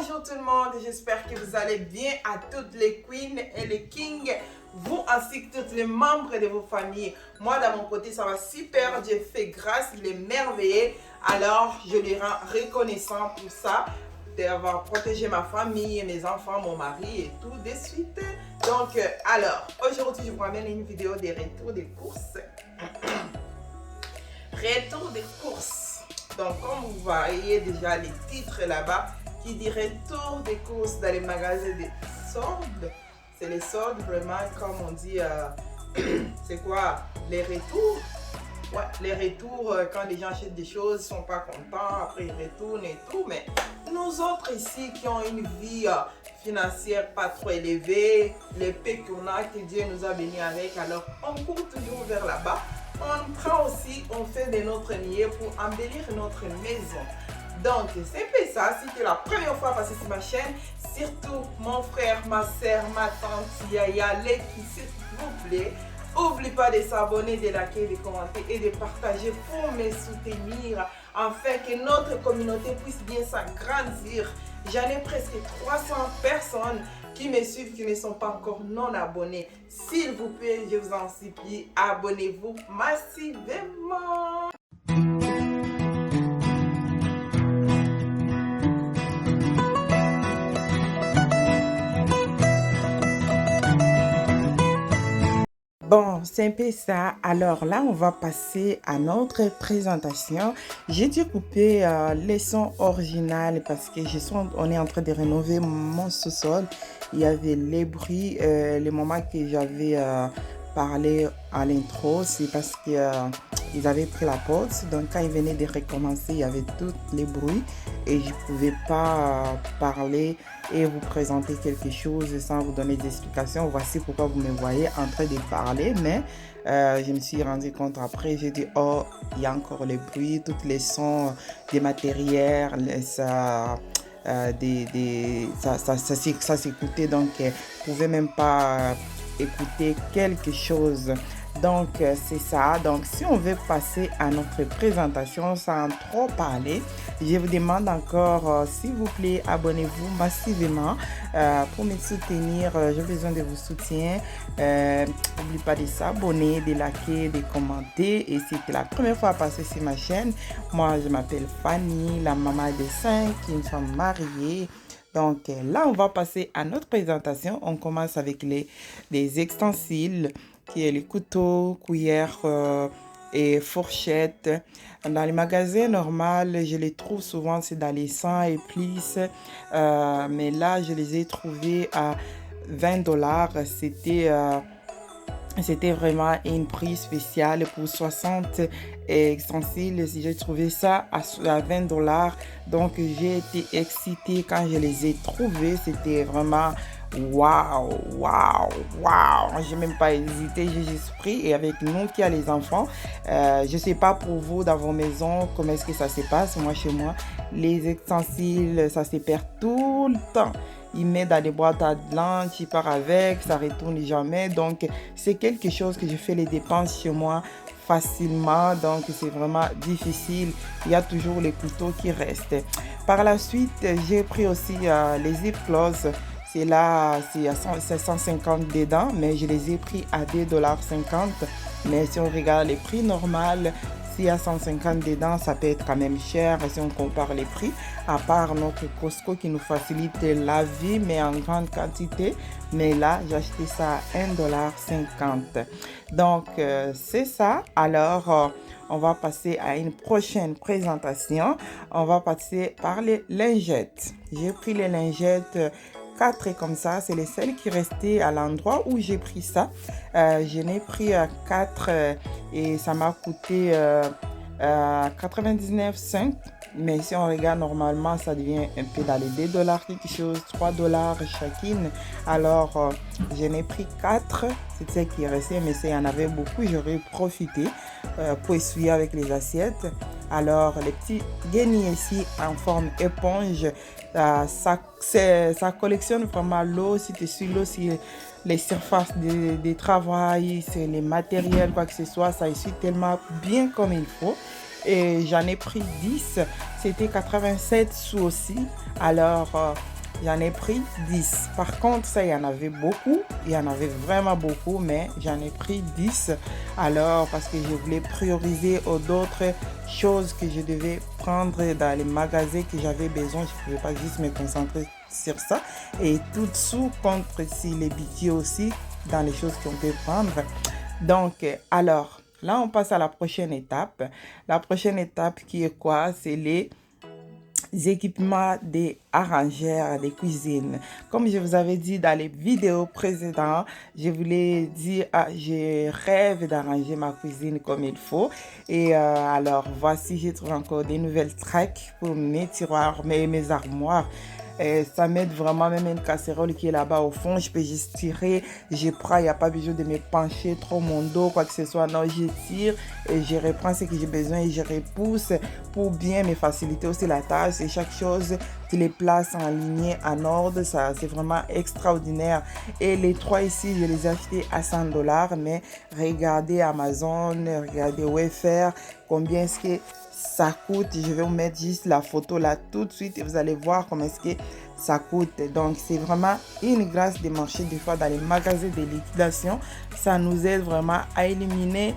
Bonjour tout le monde, j'espère que vous allez bien, à toutes les queens et les kings, vous ainsi que tous les membres de vos familles. Moi de mon côté ça va super, Dieu fait grâce, il est merveilleux. Alors je lui rends reconnaissant pour ça, d'avoir protégé ma famille, mes enfants, mon mari et tout de suite. Donc alors, aujourd'hui je vous ramène une vidéo des retours des courses. Retour des courses. Donc comme vous voyez déjà les titres là-bas, qui dit retour des courses dans les magasins de soldes. C'est les soldes vraiment, comme on dit, c'est quoi? Les retours. Ouais, les retours, quand les gens achètent des choses, ils ne sont pas contents, après ils retournent et tout. Mais nous autres ici qui ont une vie financière pas trop élevée, les paix qu'on a, que Dieu nous a bénis avec, alors on court toujours vers là-bas. On prend aussi, on fait de notre mieux pour embellir notre maison. Donc, c'est un peu ça. Si c'est la première fois à passer sur ma chaîne, surtout mon frère, ma soeur, ma tante, Yaya, les qui, s'il vous plaît, n'oublie pas de s'abonner, de liker, de commenter et de partager pour me soutenir afin que notre communauté puisse bien s'agrandir. J'en ai presque 300 personnes qui me suivent, qui ne sont pas encore non abonnés. S'il vous plaît, je vous en supplie, abonnez-vous massivement. Bon, c'est un peu ça. Alors là, on va passer à notre présentation. J'ai dû couper les sons originaux parce que on est en train de rénover mon sous-sol. Il y avait les bruits, les moments que j'avais parlé à l'intro, c'est parce que ils avaient pris la pause. Donc quand ils venaient de recommencer, il y avait tous les bruits et je ne pouvais pas parler et vous présenter quelque chose sans vous donner des explications. Voici pourquoi vous me voyez en train de parler, mais je me suis rendu compte après, j'ai dit oh, il y a encore les bruits, tous les sons des matériels, ça s'écoutait, donc vous pouvez même pas écouter quelque chose. Donc c'est ça. Donc si on veut passer à notre présentation sans trop parler, je vous demande encore s'il vous plaît, abonnez-vous massivement pour me soutenir. J'ai besoin de vos soutiens. N'oubliez pas de s'abonner, de liker, de commenter. Et si c'est la première fois à passer sur ma chaîne, moi je m'appelle Fanny, la maman des 5 qui nous sommes mariés. Donc là on va passer à notre présentation. On commence avec les ustensiles, qui est les couteaux, cuillères et fourchettes. Dans les magasins normaux, je les trouve souvent, c'est dans les 100 et plus. Mais là, je les ai trouvés à 20 $. C'était vraiment un prix spécial pour 60 ustensiles. J'ai trouvé ça à 20 $. Donc, j'ai été excitée quand je les ai trouvés. C'était vraiment waouh, waouh, waouh. J'ai même pas hésité, j'ai juste pris. Et avec nous qui a les enfants, je sais pas pour vous dans vos maisons comment est-ce que ça se passe. Moi, chez moi, les ustensiles, ça se perd tout le temps. Il met dans des boîtes à lunch, il part avec, ça retourne jamais. Donc, c'est quelque chose que je fais les dépenses chez moi facilement. Donc, c'est vraiment difficile. Il y a toujours les couteaux qui restent. Par la suite, j'ai pris aussi les zip closes. C'est là, c'est 150 dedans, mais je les ai pris à 2,50 $. Mais si on regarde les prix normaux, s'il y a 150 dedans, ça peut être quand même cher si on compare les prix, à part notre Costco qui nous facilite la vie, mais en grande quantité. Mais là, j'ai acheté ça à 1,50 $. Donc, c'est ça. Alors, on va passer à une prochaine présentation. On va passer par les lingettes. J'ai pris les lingettes 4 comme ça, c'est les seules qui restaient à l'endroit où j'ai pris ça. Je n'ai pris 4 et ça m'a coûté 99,5 $. Mais si on regarde normalement, ça devient un peu dans les 2 $, quelque chose, 3 $ chacune. Alors, je n'ai pris 4. C'est ce qui est resté, mais s'il y en avait beaucoup, j'aurais profité pour essuyer avec les assiettes. Alors, les petits guenilles ici en forme éponge, ça collectionne vraiment l'eau. Si tu suis l'eau, si les surfaces de travail, c'est les matériels, quoi que ce soit, ça essuie tellement bien comme il faut. Et j'en ai pris 10, c'était 87 sous aussi. Alors j'en ai pris 10. Par contre, ça, il y en avait beaucoup. Il y en avait vraiment beaucoup, mais j'en ai pris 10. Alors, parce que je voulais prioriser aux d'autres choses que je devais prendre dans les magasins que j'avais besoin. Je ne pouvais pas juste me concentrer sur ça. Et tout sous contre si les budgets aussi dans les choses qu'on peut prendre. Donc, alors, là, on passe à la prochaine étape. La prochaine étape qui est quoi? C'est les équipements des arrangères des cuisines. Comme je vous avais dit dans les vidéos précédentes, je voulais dire, je rêve d'arranger ma cuisine comme il faut. Et alors, voici, j'ai trouvé encore des nouvelles tracks pour mes tiroirs, mes armoires. Et ça m'aide vraiment, même une casserole qui est là-bas au fond, je peux juste tirer, je prends, il n'y a pas besoin de me pencher trop mon dos, quoi que ce soit. Non, je tire et je reprends ce que j'ai besoin et je repousse pour bien me faciliter aussi la tâche. Et chaque chose, tu les places en lignée, en ordre, ça c'est vraiment extraordinaire. Et les trois ici, je les ai achetés à 100$, mais regardez Amazon, regardez Wayfair, combien est-ce que ça coûte. Je vais vous mettre juste la photo là tout de suite et vous allez voir comment est-ce que ça coûte. Donc c'est vraiment une grâce de marcher des fois dans les magasins de liquidation. Ça nous aide vraiment à éliminer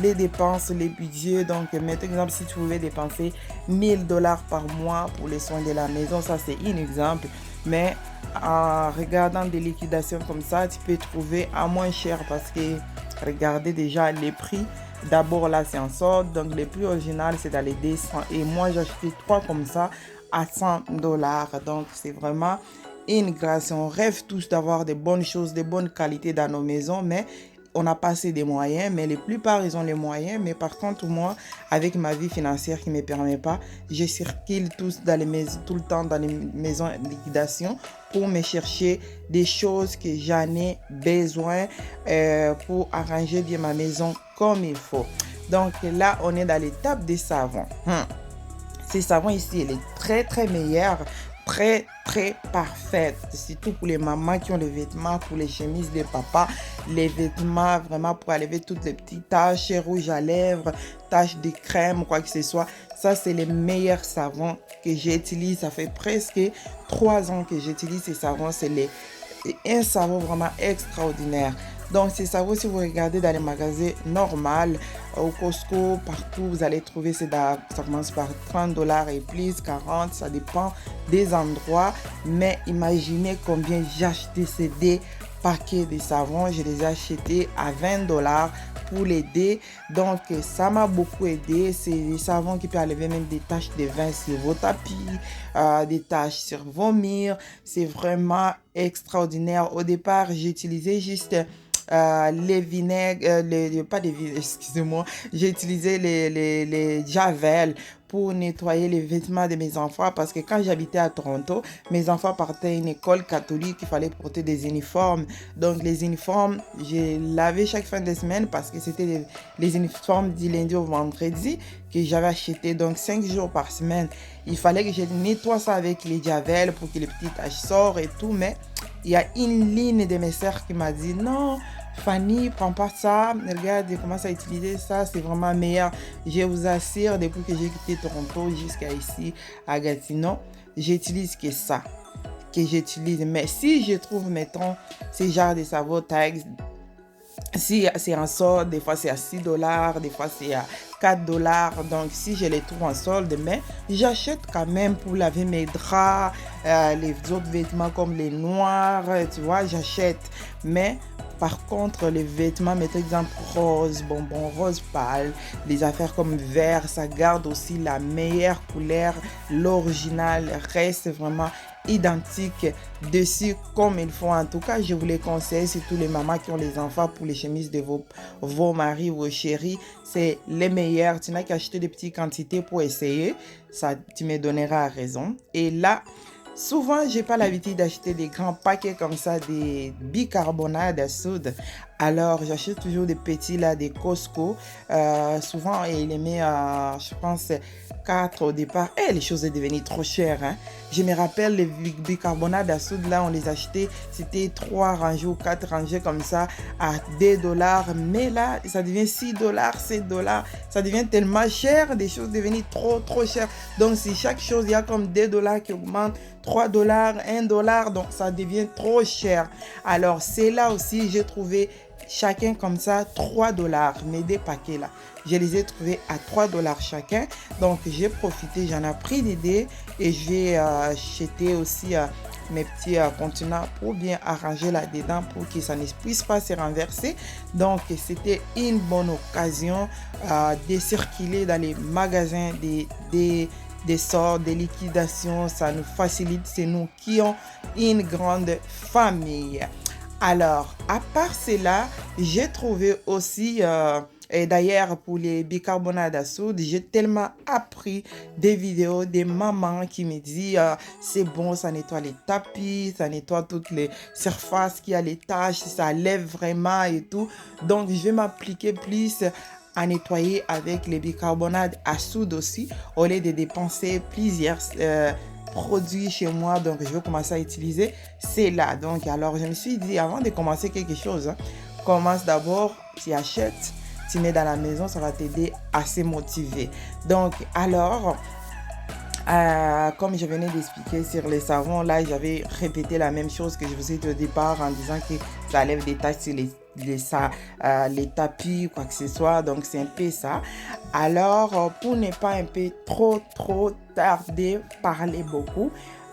les dépenses, les budgets. Donc par exemple, si tu pouvais dépenser 1000$ par mois pour les soins de la maison, ça c'est un exemple. Mais en regardant des liquidations comme ça, tu peux trouver à moins cher parce que regardez déjà les prix. D'abord là c'est en solde, donc le plus original c'est dans les 200 et moi j'ai acheté 3 comme ça à 100$. Donc c'est vraiment une grâce. On rêve tous d'avoir de bonnes choses, de bonne qualité dans nos maisons, mais on n'a pas assez de moyens. Mais la plupart ils ont les moyens, mais par contre moi avec ma vie financière qui ne me permet pas, je circule dans les maisons, tout le temps dans les maisons de liquidation pour me chercher des choses que j'en ai besoin pour arranger bien ma maison comme il faut. Donc là on est dans l'étape des savons. Ces savons ici, elle est très meilleure, très parfaite, surtout pour les mamans qui ont les vêtements, pour les chemises des papas, les vêtements vraiment pour enlever toutes les petites taches, rouges à lèvres, taches de crème, quoi que ce soit. Ça c'est les meilleurs savons que j'utilise. Ça fait presque 3 ans que j'utilise ces savons. C'est un savon vraiment extraordinaire. Donc ces savons, si vous regardez dans les magasins normaux, au Costco, partout, vous allez trouver, ça commence par 30$ et plus, 40$, ça dépend des endroits. Mais imaginez combien j'ai acheté ces deux paquets de savons. Je les ai achetés à 20$ pour les deux. Donc ça m'a beaucoup aidé. C'est des savons qui peuvent enlever même des taches de vin sur vos tapis, des taches sur vos murs. C'est vraiment extraordinaire. Au départ, j'ai utilisé juste les vinaigres, pas des vinaigres, excusez-moi, j'ai utilisé les Javel pour nettoyer les vêtements de mes enfants parce que quand j'habitais à Toronto, mes enfants partaient à une école catholique, il fallait porter des uniformes. Donc les uniformes, j'ai lavé chaque fin de semaine parce que c'était les uniformes du lundi au vendredi que j'avais acheté, donc 5 jours par semaine. Il fallait que je nettoie ça avec les Javel pour que les petites taches sortent et tout, mais il y a une ligne de mes sœurs qui m'a dit non, Fanny, prends pas ça, regarde, commence à utiliser ça, c'est vraiment meilleur. Je vous assure, depuis que j'ai quitté Toronto jusqu'à ici à Gatineau, j'utilise que ça, que j'utilise. Mais si je trouve, mettons, ces genres de savon tags, si c'est en solde, des fois c'est à 6$, des fois c'est à 4$. Donc si je les trouve en solde, mais j'achète quand même pour laver mes draps, les autres vêtements comme les noirs, tu vois, j'achète. Mais par contre, les vêtements, mettons exemple rose, bonbon rose pâle, des affaires comme vert, ça garde aussi la meilleure couleur, l'original reste vraiment identique dessus comme il faut. En tout cas, je vous les conseille, surtout les mamans qui ont les enfants, pour les chemises de vos maris, vos chéris, c'est les meilleurs. Tu n'as qu'à acheter des petites quantités pour essayer, ça tu me donneras raison. Et là, souvent, j'ai pas l'habitude d'acheter des grands paquets comme ça, des bicarbonate de soude. Alors, j'achète toujours des petits là, des Costco. Souvent, il les met, je pense, 4 au départ. Et les choses sont devenues trop chères. Hein? Je me rappelle les bicarbonates à soude, là, on les achetait, c'était 3 rangées ou 4 rangées comme ça à 2 dollars. Mais là, ça devient 6 dollars, 7 dollars. Ça devient tellement cher, des choses deviennent trop chères. Donc, si chaque chose, il y a comme 2 dollars qui augmentent, 3 dollars, 1 dollar, donc ça devient trop cher. Alors, c'est là aussi, j'ai trouvé chacun comme ça 3 dollars, mais des paquets là. Je les ai trouvés à 3 dollars chacun. Donc, j'ai profité, j'en ai pris des dés et j'ai acheté aussi mes petits contenants pour bien arranger là-dedans pour que ça ne puisse pas se renverser. Donc, c'était une bonne occasion de circuler dans les magasins des sorts, des liquidations. Ça nous facilite, c'est nous qui ont une grande famille. Alors, à part cela, j'ai trouvé aussi, et d'ailleurs pour les bicarbonates à soude, j'ai tellement appris des vidéos des mamans qui me disent c'est bon, ça nettoie les tapis, ça nettoie toutes les surfaces qui a les taches, ça lève vraiment et tout. Donc, je vais m'appliquer plus à nettoyer avec les bicarbonates à soude aussi, au lieu de dépenser plusieurs produits chez moi. Donc je vais commencer à utiliser celle-là. Donc alors je me suis dit, avant de commencer quelque chose, commence d'abord, tu achètes, tu mets dans la maison, ça va t'aider à se motiver. Donc alors comme je venais d'expliquer sur les savons, là j'avais répété la même chose que je vous ai dit au départ en disant que ça lève des taches sur les tapis, quoi que ce soit. Donc c'est un peu ça. Alors pour ne pas un peu trop tarder, parler beaucoup,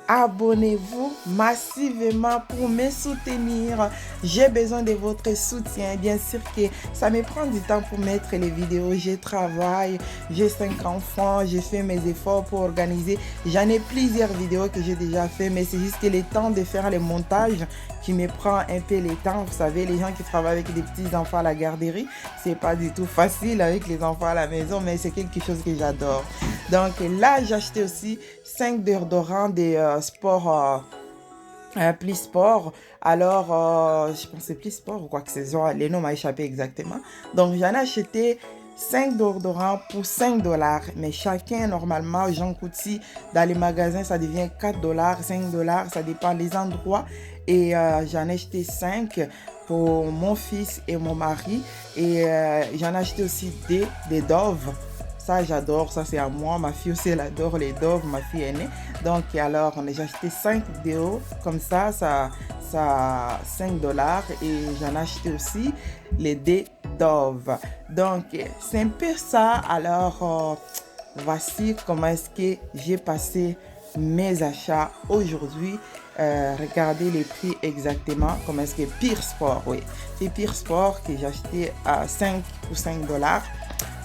abonnez-vous massivement pour me soutenir. J'ai besoin de votre soutien. Bien sûr que ça me prend du temps pour mettre les vidéos. Je travaille, j'ai 5 enfants, j'ai fait mes efforts pour organiser. J'en ai plusieurs vidéos que j'ai déjà fait, mais c'est juste que le temps de faire les montages qui me prend un peu le temps. Vous savez, les gens qui travaillent avec des petits enfants à la garderie, c'est pas du tout facile avec les enfants à la maison, mais c'est quelque chose que j'adore. Donc là, j'ai acheté aussi 5 déodorants des sport, plus sport. Alors, je pensais plus sport ou quoi que ce soit. Les noms m'ont échappé exactement. Donc, j'en ai acheté 5 déodorants pour 5 dollars. Mais chacun, normalement, Jean Couty, dans les magasins, ça devient 4 dollars, 5 dollars. Ça dépend des endroits. Et j'en ai acheté 5 pour mon fils et mon mari. Et j'en ai acheté aussi des Dove. Ça, j'adore. Ça, c'est à moi. Ma fille aussi, elle adore les Dove. Ma fille aînée. Donc, alors, j'ai acheté 5 déos. Comme ça 5 dollars. Et j'en ai acheté aussi les dés Dove. Donc, c'est un peu ça. Alors, voici comment est-ce que j'ai passé mes achats aujourd'hui. Regardez les prix exactement. Comment est-ce que Pure Sport, oui. C'est Pure Sport que j'ai acheté à 5 ou 5 dollars.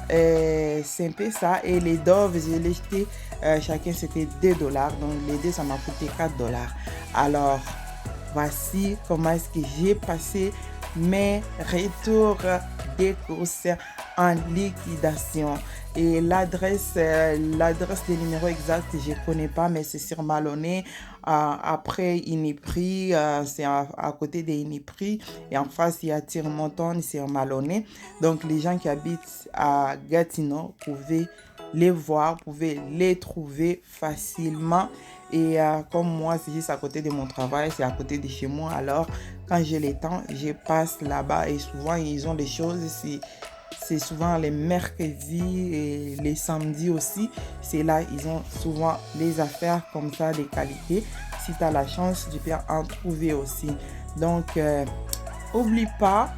C'est un peu ça. Et les Dove, je l'ai acheté, chacun c'était 2 dollars. Donc les deux, ça m'a coûté 4 dollars. Alors, voici comment est-ce que j'ai passé mes retours des courses en liquidation. Et l'adresse des numéros exacts, je ne connais pas, mais c'est sur Maloney. Après Uniprix, c'est à côté de Uniprix. Et en face, il y a Tirmonton, c'est en Maloney. Donc, les gens qui habitent à Gatineau, vous pouvez les voir, vous pouvez les trouver facilement. Et comme moi, c'est juste à côté de mon travail, c'est à côté de chez moi. Alors, quand j'ai le temps, je passe là-bas. Et souvent, ils ont des choses. C'est souvent les mercredis et les samedis aussi. C'est là, ils ont souvent les affaires comme ça, de qualité. Si tu as la chance, tu peux en trouver aussi. Donc, n'oublie pas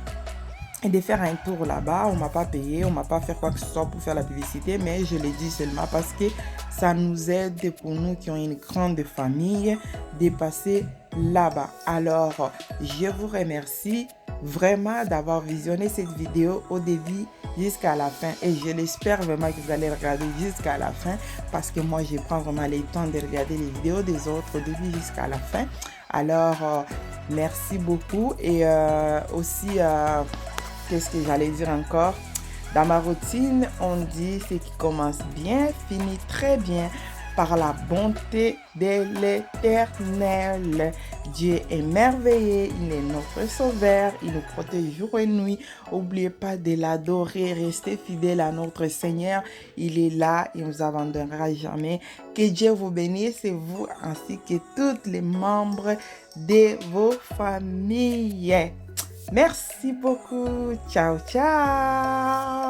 de faire un tour là-bas. On ne m'a pas payé, on ne m'a pas fait quoi que ce soit pour faire la publicité, mais je le dis seulement parce que ça nous aide pour nous qui ont une grande famille de passer là-bas. Alors, je vous remercie vraiment d'avoir visionné cette vidéo au début jusqu'à la fin et je l'espère vraiment que vous allez regarder jusqu'à la fin parce que moi je prends vraiment le temps de regarder les vidéos des autres au début jusqu'à la fin. Alors merci beaucoup et aussi qu'est-ce que j'allais dire encore, dans ma routine on dit ce qui commence bien finit très bien. par la bonté de l'Éternel. Dieu est merveilleux, il est notre sauveur, il nous protège jour et nuit. N'oubliez pas de l'adorer, restez fidèle à notre Seigneur. Il est là et nous abandonnera jamais. Que Dieu vous bénisse et vous ainsi que tous les membres de vos familles. Merci beaucoup. Ciao, ciao.